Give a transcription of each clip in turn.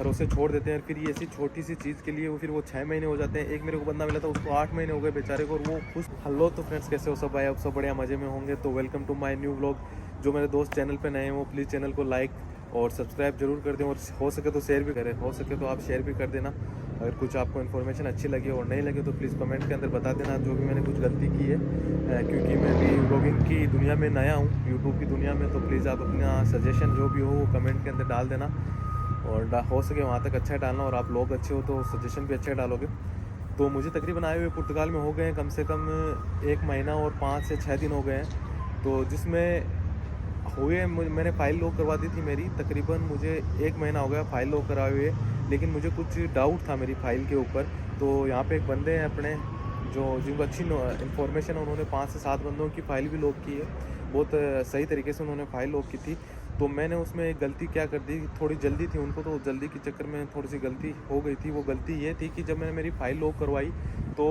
भरोसे छोड़ देते हैं। फिर ये ऐसी छोटी सी चीज़ के लिए वो फिर वो 6 महीने हो जाते हैं। एक मेरे को बंदा मिला था, उसको 8 महीने हो गए बेचारे को, और वो खुश। हेलो तो फ्रेंड्स, कैसे हो सब भाई? आप सब बढ़िया मज़े में होंगे। तो welcome to my new vlog. जो मेरे दोस्त चैनल पे नए हैं वो प्लीज़ चैनल को लाइक और सब्सक्राइब जरूर कर दें, और हो सके तो शेयर भी करें। हो सके तो आप शेयर भी कर देना। अगर कुछ आपको इन्फॉर्मेशन अच्छी लगी और नहीं लगे तो प्लीज़ कमेंट के अंदर बता देना, जो भी मैंने कुछ गलती की है। क्योंकि मैं भी व्लॉगिंग की दुनिया में नया हूँ, यूट्यूब की दुनिया में। तो प्लीज़ आप अपना सजेशन जो भी हो वो कमेंट के अंदर डाल देना, और हो सके वहाँ तक अच्छा डालना। और आप लोग अच्छे हो तो सजेशन भी अच्छे डालोगे। तो मुझे तकरीबन आए हुए पुर्तगाल में हो गए हैं कम से कम 1 महीना और 5 से 6 दिन हो गए हैं। तो जिसमें हुए मैंने फ़ाइल लॉक करवा दी थी मेरी। तकरीबन मुझे 1 महीना हो गया फ़ाइल लॉक कराए हुए, लेकिन मुझे कुछ डाउट था मेरी फ़ाइल के ऊपर। तो यहाँ पे एक बंदे हैं अपने जो जिनको अच्छी इन्फॉर्मेशन है, उन्होंने 5 से 7 बंदों की फ़ाइल भी लॉक की है। बहुत सही तरीके से उन्होंने फ़ाइल लॉक की थी। तो मैंने उसमें एक गलती क्या कर दी, थोड़ी जल्दी थी उनको, तो जल्दी के चक्कर में थोड़ी सी गलती हो गई थी। वो गलती ये थी कि जब मैंने मेरी फ़ाइल लॉक करवाई तो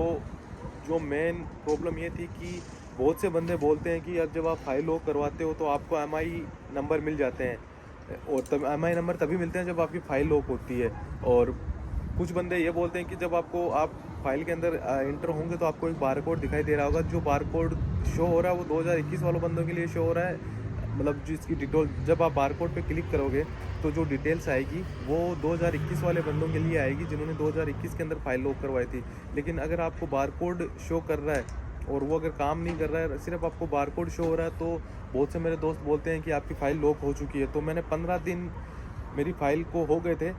जो मेन प्रॉब्लम ये थी कि बहुत से बंदे बोलते हैं कि यार जब आप फ़ाइल लॉक करवाते हो तो आपको एमआई नंबर मिल जाते हैं, और तब एमआई नंबर तभी मिलते हैं जब आपकी फ़ाइल लॉक होती है। और कुछ बंदे ये बोलते हैं कि जब आपको आप फाइल के अंदर इंटर होंगे तो आपको एक बारकोड दिखाई दे रहा होगा। जो बारकोड शो हो रहा है वो 2021 वालों बंदों के लिए शो हो रहा है। मतलब जिसकी डिटेल, जब आप बारकोड पे क्लिक करोगे तो जो डिटेल्स आएगी वो 2021 वाले बंदों के लिए आएगी जिन्होंने 2021 के अंदर फाइल लॉक करवाई थी। लेकिन अगर आपको बारकोड शो कर रहा है और वो अगर काम नहीं कर रहा है, सिर्फ आपको बारकोड शो हो रहा है, तो बहुत से मेरे दोस्त बोलते हैं कि आपकी फ़ाइल लॉक हो चुकी है। तो मैंने 15 दिन मेरी फ़ाइल को हो गए थे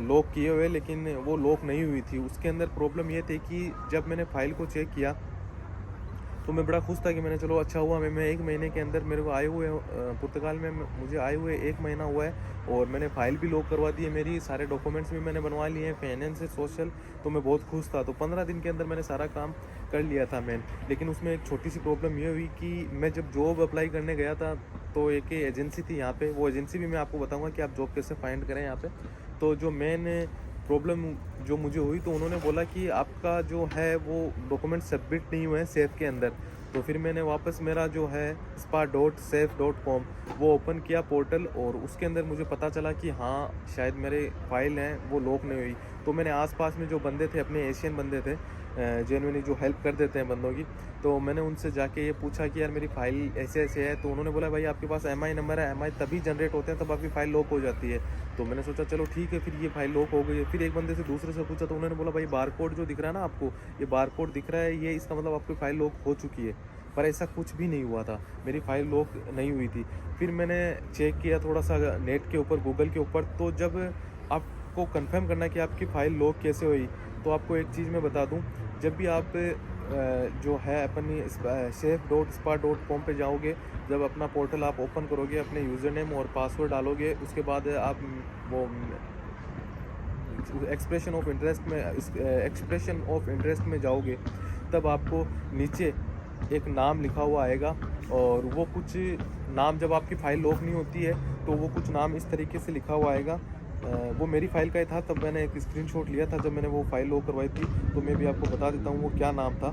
लॉक किए हुए, लेकिन वो लॉक नहीं हुई थी। उसके अंदर प्रॉब्लम ये थी कि जब मैंने फ़ाइल को चेक किया तो मैं बड़ा खुश था कि मैंने, चलो अच्छा हुआ मैं 1 महीने के अंदर मेरे को आए हुए पुर्तगाल में मुझे आए हुए 1 महीना हुआ है, और मैंने फ़ाइल भी लॉक करवा दी है मेरी। सारे डॉक्यूमेंट्स भी मैंने बनवा लिए हैं, फाइनेंस से सोशल। तो मैं बहुत खुश था। तो 15 दिन के अंदर मैंने सारा काम कर लिया था मैन। लेकिन उसमें एक छोटी सी प्रॉब्लम ये हुई कि मैं जब जॉब अप्लाई करने गया था तो एक एजेंसी थी यहाँ पे, वो एजेंसी भी मैं आपको बताऊँगा कि आप जॉब कैसे फाइंड करें यहाँ पे। तो जो मेन प्रॉब्लम जो मुझे हुई, तो उन्होंने बोला कि आपका जो है वो डॉक्यूमेंट सबमिट नहीं हुए हैं सेफ के अंदर। तो फिर मैंने वापस मेरा जो है spa.safe.com वो ओपन किया पोर्टल, और उसके अंदर मुझे पता चला कि हाँ शायद मेरे फाइल हैं वो लॉक नहीं हुई। तो मैंने आसपास में जो बंदे थे, अपने एशियन बंदे थे जेन्युइनली जो हेल्प कर देते हैं बंदों की, तो मैंने उनसे जाके ये पूछा कि यार मेरी फ़ाइल ऐसे ऐसे है। तो उन्होंने बोला भाई आपके पास एमआई नंबर है, एमआई तभी जनरेट होते हैं तब आपकी फ़ाइल लॉक हो जाती है। तो मैंने सोचा चलो ठीक है, फिर ये फ़ाइल लॉक हो गई है। फिर एक बंदे से दूसरे से पूछा तो उन्होंने बोला भाई बारकोड जो दिख रहा है ना आपको, ये बारकोड दिख रहा है, ये इसका मतलब आपकी फ़ाइल लॉक हो चुकी है। पर ऐसा कुछ भी नहीं हुआ था, मेरी फ़ाइल लॉक नहीं हुई थी। फिर मैंने चेक किया थोड़ा सा नेट के ऊपर, गूगल के ऊपर। तो जब आपको कंफर्म करना है कि आपकी फ़ाइल लॉक कैसे हुई, तो आपको एक चीज़ मैं बता दूं, जब भी आप जो है अपनी safe.spa.com पे जाओगे, जब अपना पोर्टल आप ओपन करोगे, अपने यूज़र नेम और पासवर्ड डालोगे, उसके बाद आप वो एक्सप्रेशन ऑफ इंटरेस्ट में जाओगे, तब आपको नीचे एक नाम लिखा हुआ आएगा। और वो कुछ नाम, जब आपकी फ़ाइल लॉक नहीं होती है तो वो कुछ नाम इस तरीके से लिखा हुआ आएगा। वो मेरी फ़ाइल का ही था, तब मैंने एक स्क्रीनशॉट लिया था जब मैंने वो फ़ाइल लॉक करवाई थी। तो मैं भी आपको बता देता हूँ वो क्या नाम था।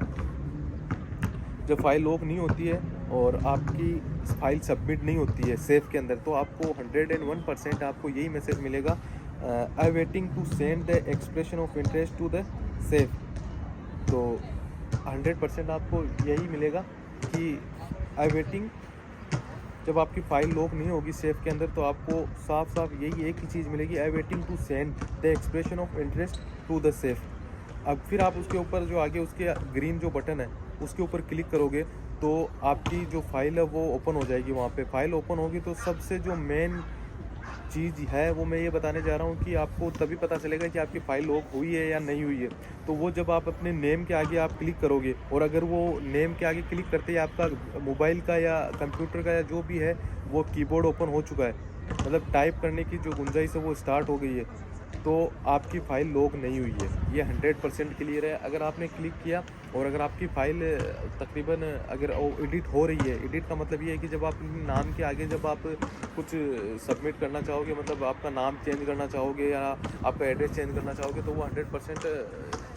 जब फ़ाइल लॉक नहीं होती है और आपकी फ़ाइल सबमिट नहीं होती है सेफ के अंदर, तो आपको 101% आपको यही मैसेज मिलेगा, I waiting to send the expression of interest to the safe. तो 100% आपको यही मिलेगा कि आई वेटिंग। जब आपकी फ़ाइल लॉक नहीं होगी सेफ के अंदर तो आपको साफ साफ यही एक ही चीज़ मिलेगी, I waiting to send the expression of interest to the safe. अब फिर आप उसके ऊपर जो आगे उसके ग्रीन जो बटन है उसके ऊपर क्लिक करोगे तो आपकी जो फाइल है वो ओपन हो जाएगी। वहाँ पे फाइल ओपन होगी तो सबसे जो मेन चीज़ है वो मैं ये बताने जा रहा हूँ कि आपको तभी पता चलेगा कि आपकी फ़ाइल लॉक हुई है या नहीं हुई है। तो वो जब आप अपने नेम के आगे आप क्लिक करोगे, और अगर वो नेम के आगे क्लिक करते ही आपका मोबाइल का या कंप्यूटर का या जो भी है वो कीबोर्ड ओपन हो चुका है, मतलब टाइप करने की जो गुंजाइश है वो स्टार्ट हो गई है, तो आपकी फ़ाइल लॉक नहीं हुई है। ये 100% क्लियर है। अगर आपने क्लिक किया और अगर आपकी फ़ाइल तकरीबन अगर एडिट हो रही है, एडिट का मतलब ये है कि जब आप नाम के आगे जब आप कुछ सबमिट करना चाहोगे, मतलब आपका नाम चेंज करना चाहोगे या आपका एड्रेस चेंज करना चाहोगे, तो वो 100%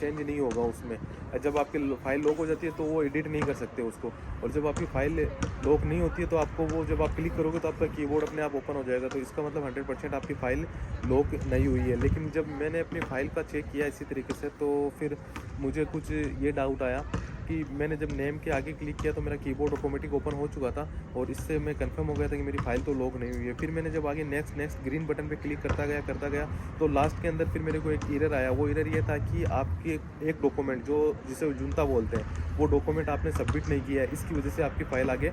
चेंज नहीं होगा उसमें। जब आपकी फाइल लॉक हो जाती है तो वो एडिट नहीं कर सकते उसको, और जब आपकी फाइल लॉक नहीं होती है तो आपको वो जब आप क्लिक करोगे तो आपका कीबोर्ड अपने आप ओपन हो जाएगा। तो इसका मतलब 100% आपकी फ़ाइल लॉक नहीं हुई है। लेकिन जब मैंने अपनी फ़ाइल का चेक किया इसी तरीके से, तो फिर मुझे कुछ ये डाउट आया कि मैंने जब नेम के आगे क्लिक किया तो मेरा कीबोर्ड ऑटोमेटिक ओपन हो चुका था, और इससे मैं कंफर्म हो गया था कि मेरी फ़ाइल तो लॉक नहीं हुई है। फिर मैंने जब आगे नेक्स्ट ग्रीन बटन पे क्लिक करता गया तो लास्ट के अंदर फिर मेरे को एक एरर आया। वो एरर ये था कि आपके एक डॉक्यूमेंट जो जिसे जुनता बोलते हैं, वो डॉक्यूमेंट आपने सबमिट नहीं किया है, इसकी वजह से आपकी फ़ाइल आगे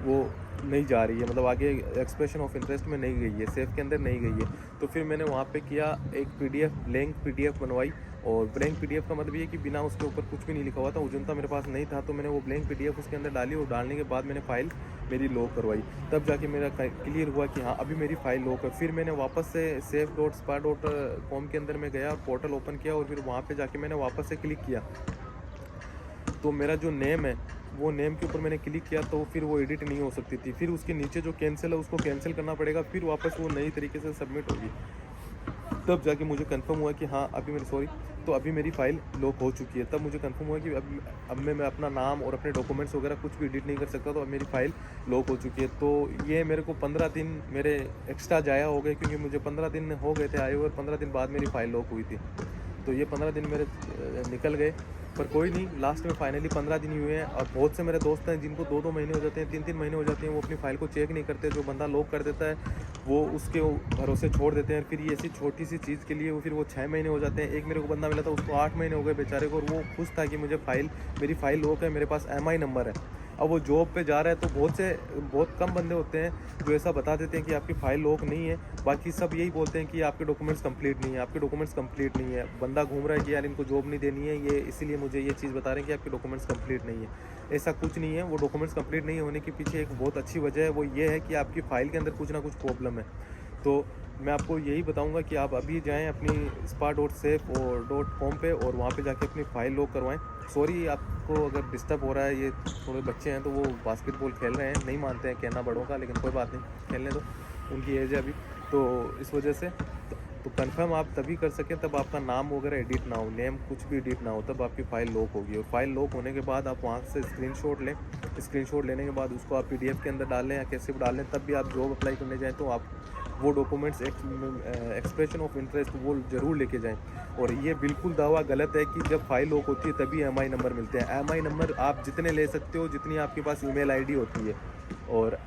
वो नहीं जा रही है, मतलब आगे एक्सप्रेशन ऑफ इंटरेस्ट में नहीं गई है, सेव के अंदर नहीं गई है। तो फिर मैंने वहाँ पे किया, एक पीडीएफ ब्लैंक पीडीएफ बनवाई। और ब्लैंक पीडीएफ का मतलब ये कि बिना उसके ऊपर कुछ भी नहीं लिखा हुआ था, उजंता मेरे पास नहीं था, तो मैंने वो ब्लैंक पीडीएफ उसके अंदर डाली, और डालने के बाद मैंने फ़ाइल मेरी लॉक करवाई। तब जाके मेरा क्लियर हुआ कि हाँ अभी मेरी फ़ाइल लॉक है। फिर मैंने वापस से save.spa.com के अंदर मैं गया और पोर्टल ओपन किया, और फिर वहाँ पर जाके मैंने वापस से क्लिक किया। तो मेरा जो नेम है वो नेम के ऊपर मैंने क्लिक किया, तो फिर वो एडिट नहीं हो सकती थी। फिर उसके नीचे जो कैंसिल है उसको कैंसिल करना पड़ेगा, फिर वापस वो नई तरीके से सबमिट होगी। तब जाके मुझे कंफर्म हुआ कि हाँ अभी मेरी फ़ाइल लॉक हो चुकी है। तब मुझे कंफर्म हुआ कि अब मैं अपना नाम और अपने डॉक्यूमेंट्स वगैरह कुछ भी एडिट नहीं कर सकता, तो अब मेरी फ़ाइल लॉक हो चुकी है। तो ये मेरे को 15 दिन मेरे एक्स्ट्रा जाया हो गए, क्योंकि मुझे 15 दिन हो गए थे आए हुए, और 15 दिन बाद मेरी फ़ाइल लॉक हुई थी। तो ये 15 दिन मेरे निकल गए, पर कोई नहीं, लास्ट में फाइनली 15 दिन ही हुए हैं। और बहुत से मेरे दोस्त हैं जिनको 2-2 महीने हो जाते हैं, 3-3 महीने हो जाते हैं, वो अपनी फ़ाइल को चेक नहीं करते। जो बंदा लॉक कर देता है वो उसके भरोसे छोड़ देते हैं। फिर ये ऐसी छोटी सी चीज़ के लिए वो 6 महीने हो जाते हैं। एक मेरे को बंदा मिला था, उसको 8 महीने हो गए बेचारे को, और वो खुश था कि मेरी फ़ाइल लॉक है, मेरे पास MI नंबर है। अब वो जॉब पे जा रहा है, तो बहुत कम बंदे होते हैं जो ऐसा बता देते हैं कि आपकी फ़ाइल लॉक नहीं है। बाकी सब यही बोलते हैं कि आपके डॉक्यूमेंट्स कंप्लीट नहीं है, आपके डॉक्यूमेंट्स कंप्लीट नहीं है। बंदा घूम रहा है कि यार इनको जॉब नहीं देनी है, ये इसीलिए मुझे ये चीज़ बता रहे हैं कि आपके डॉक्यूमेंट्स कंप्लीट नहीं है। ऐसा कुछ नहीं है। वो डॉक्यूमेंट्स कंप्लीट नहीं होने के पीछे एक बहुत अच्छी वजह है, वो ये है कि आपकी फ़ाइल के अंदर कुछ ना कुछ प्रॉब्लम है। तो मैं आपको यही बताऊंगा कि आप अभी जाएं अपनी spa.safe.com पे, और वहाँ पे जाके अपनी फ़ाइल लॉक करवाएं। सॉरी आपको अगर डिस्टर्ब हो रहा है, ये थोड़े बच्चे हैं तो वो बास्केटबॉल खेल रहे हैं, नहीं मानते हैं कहना बड़ों का, लेकिन कोई बात नहीं, खेलने दो, उनकी एज है अभी, तो इस वजह से। तो कंफर्म आप तभी कर सकें तब आपका नाम वगैरह एडिट ना हो, नेम कुछ भी एडिट ना हो, तब आपकी फ़ाइल लॉक होगी। और फाइल लॉक होने के बाद आप वहाँ से स्क्रीनशॉट लें। स्क्रीनशॉट लेने के बाद उसको आप PDF के अंदर डाल लें या कैसे भी डाल लें, तब भी आप जॉब अप्लाई करने जाएँ तो आप वो डॉक्यूमेंट्स एक्सप्रेशन ऑफ इंटरेस्ट वो ज़रूर लेके जाएं। और ये बिल्कुल दावा गलत है कि जब फाइल लॉक होती है तभी MI नंबर मिलते हैं। MI नंबर आप जितने ले सकते हो जितनी आपके पास ईमेल ID होती है। और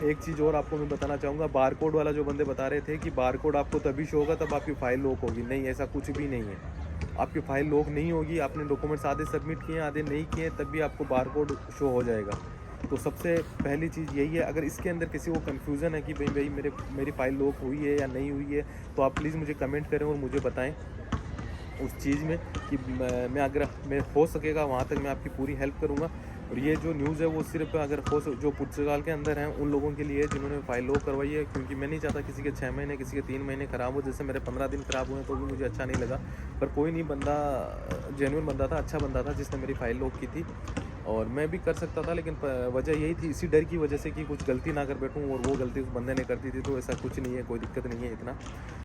एक चीज़ और आपको मैं बताना चाहूँगा, बारकोड वाला जो बंदे बता रहे थे कि बारकोड आपको तभी शो होगा तब आपकी फ़ाइल लॉक होगी, नहीं, ऐसा कुछ भी नहीं है। आपकी फ़ाइल लॉक नहीं होगी, आपने डॉक्यूमेंट्स आधे सबमिट किए आधे नहीं किए, तब भी आपको बारकोड शो हो जाएगा। तो सबसे पहली चीज़ यही है। अगर इसके अंदर किसी को कन्फ्यूज़न है कि भाई मेरी फ़ाइल लॉक हुई है या नहीं हुई है, तो आप प्लीज़ मुझे कमेंट करें और मुझे बताएं उस चीज़ में कि मैं हो सकेगा वहाँ तक मैं आपकी पूरी हेल्प करूँगा। और ये जो न्यूज़ है वो सिर्फ अगर जो पुर्तगाल के अंदर हैं उन लोगों के लिए जिन्होंने फ़ाइल लॉक करवाई है, क्योंकि मैं नहीं चाहता किसी के 6 महीने किसी के 3 महीने ख़राब हो। जैसे मेरे 15 दिन ख़राब हुए तो भी मुझे अच्छा नहीं लगा, पर कोई नहीं, बंदा जेन्युइन बंदा था, अच्छा बंदा था जिसने मेरी फ़ाइल लॉक की थी। और मैं भी कर सकता था, लेकिन वजह यही थी, इसी डर की वजह से कि कुछ गलती ना कर बैठूँ, और वो गलती उस बंदे ने कर दी थी। तो ऐसा कुछ नहीं है, कोई दिक्कत नहीं है इतना।